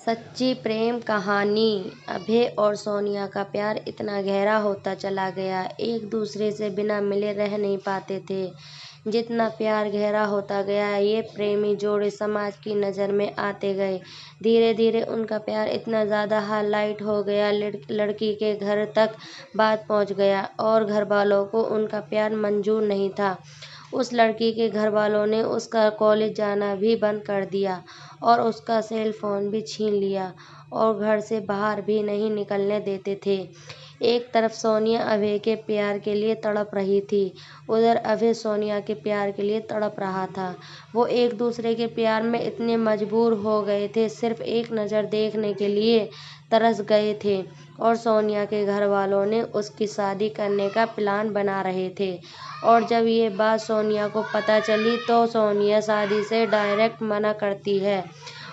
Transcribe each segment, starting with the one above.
सच्ची प्रेम कहानी। अभय और सोनिया का प्यार इतना गहरा होता चला गया, एक दूसरे से बिना मिले रह नहीं पाते थे। जितना प्यार गहरा होता गया, ये प्रेमी जोड़े समाज की नज़र में आते गए। धीरे धीरे उनका प्यार इतना ज़्यादा हाईलाइट हो गया, लड़की के घर तक बात पहुंच गया और घर वालों को उनका प्यार मंजूर नहीं था। उस लड़की के घर वालों ने उसका कॉलेज जाना भी बंद कर दिया और उसका सेल फोन भी छीन लिया और घर से बाहर भी नहीं निकलने देते थे। एक तरफ सोनिया अभय के प्यार के लिए तड़प रही थी, उधर अभय सोनिया के प्यार के लिए तड़प रहा था। वो एक दूसरे के प्यार में इतने मजबूर हो गए थे, सिर्फ एक नज़र देखने के लिए तरस गए थे और सोनिया के घर वालों ने उसकी शादी करने का प्लान बना रहे थे। और जब ये बात सोनिया को पता चली तो सोनिया शादी से डायरेक्ट मना करती है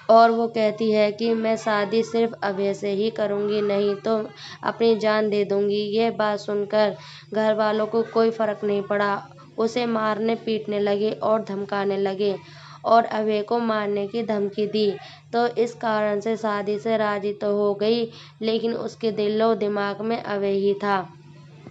और वो कहती है कि मैं शादी सिर्फ अभय से ही करूँगी, नहीं तो अपनी जान दे दूँगी। यह बात सुनकर घर वालों को कोई फ़र्क नहीं पड़ा, उसे मारने पीटने लगे और धमकाने लगे और अभय को मारने की धमकी दी। तो इस कारण से शादी से राजी तो हो गई, लेकिन उसके दिलो दिमाग में अभय ही था।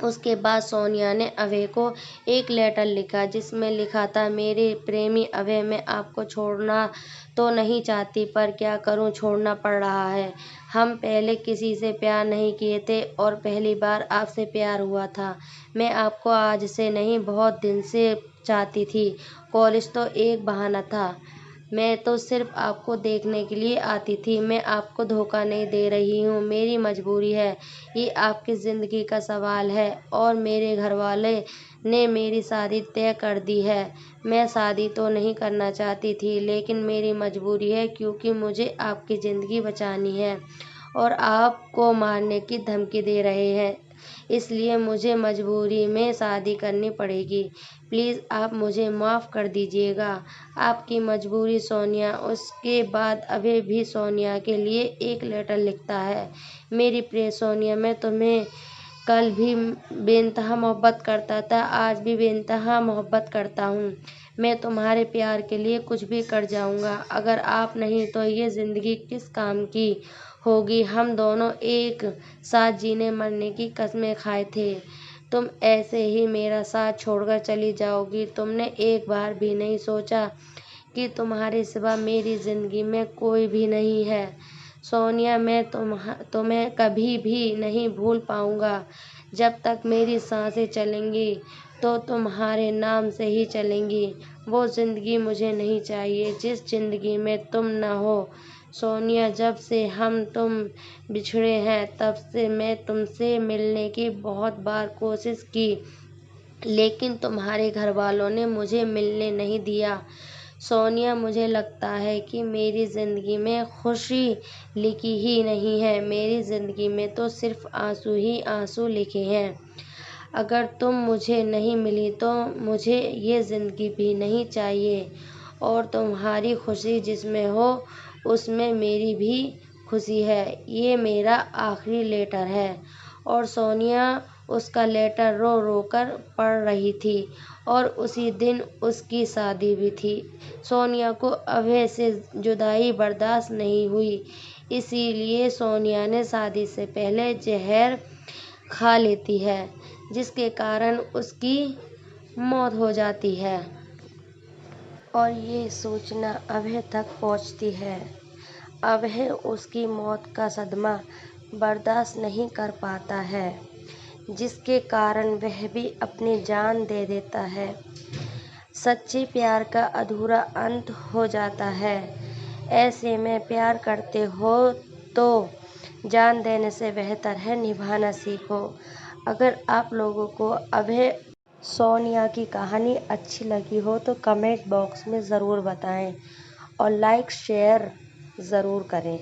उसके बाद सोनिया ने अभय को एक लेटर लिखा, जिसमें लिखा था, मेरे प्रेमी अभय, मैं आपको छोड़ना तो नहीं चाहती, पर क्या करूं, छोड़ना पड़ रहा है। हम पहले किसी से प्यार नहीं किए थे और पहली बार आपसे प्यार हुआ था। मैं आपको आज से नहीं, बहुत दिन से चाहती थी। कॉलेज तो एक बहाना था, मैं तो सिर्फ आपको देखने के लिए आती थी। मैं आपको धोखा नहीं दे रही हूँ, मेरी मजबूरी है, ये आपकी ज़िंदगी का सवाल है और मेरे घर वाले ने मेरी शादी तय कर दी है। मैं शादी तो नहीं करना चाहती थी, लेकिन मेरी मजबूरी है, क्योंकि मुझे आपकी ज़िंदगी बचानी है और आपको मारने की धमकी दे रहे हैं, इसलिए मुझे मजबूरी में शादी करनी पड़ेगी। प्लीज़ आप मुझे माफ़ कर दीजिएगा, आपकी मजबूरी, सोनिया। उसके बाद अभय भी सोनिया के लिए एक लेटर लिखता है, मेरी प्रिय सोनिया, मैं तुम्हें कल भी बेइंतहा मोहब्बत करता था, आज भी बेइंतहा मोहब्बत करता हूँ। मैं तुम्हारे प्यार के लिए कुछ भी कर जाऊँगा। अगर आप नहीं तो ये ज़िंदगी किस काम की होगी। हम दोनों एक साथ जीने मरने की कस्में खाए थे, तुम ऐसे ही मेरा साथ छोड़कर चली जाओगी। तुमने एक बार भी नहीं सोचा कि तुम्हारे सिवा मेरी ज़िंदगी में कोई भी नहीं है। सोनिया, मैं तुम्हें कभी भी नहीं भूल पाऊँगा। जब तक मेरी सांसें चलेंगी तो तुम्हारे नाम से ही चलेंगी। वो ज़िंदगी मुझे नहीं चाहिए जिस ज़िंदगी में तुम न हो। सोनिया, जब से हम तुम बिछड़े हैं, तब से मैं तुमसे मिलने की बहुत बार कोशिश की, लेकिन तुम्हारे घर वालों ने मुझे मिलने नहीं दिया। सोनिया, मुझे लगता है कि मेरी ज़िंदगी में खुशी लिखी ही नहीं है, मेरी ज़िंदगी में तो सिर्फ आंसू ही आंसू लिखे हैं। अगर तुम मुझे नहीं मिली तो मुझे ये ज़िंदगी भी नहीं चाहिए और तुम्हारी खुशी जिसमें हो उसमें मेरी भी खुशी है। ये मेरा आखिरी लेटर है। और सोनिया उसका लेटर रो रो कर पढ़ रही थी और उसी दिन उसकी शादी भी थी। सोनिया को अभय से जुदाई बर्दाश्त नहीं हुई, इसीलिए सोनिया ने शादी से पहले जहर खा लेती है, जिसके कारण उसकी मौत हो जाती है और ये सूचना अभय तक पहुंचती है। अभय उसकी मौत का सदमा बर्दाश्त नहीं कर पाता है, जिसके कारण वह भी अपनी जान दे देता है। सच्चे प्यार का अधूरा अंत हो जाता है। ऐसे में प्यार करते हो तो जान देने से बेहतर है निभाना सीखो। अगर आप लोगों को अभय सोनिया की कहानी अच्छी लगी हो तो कमेंट बॉक्स में ज़रूर बताएं और लाइक शेयर ज़रूर करें।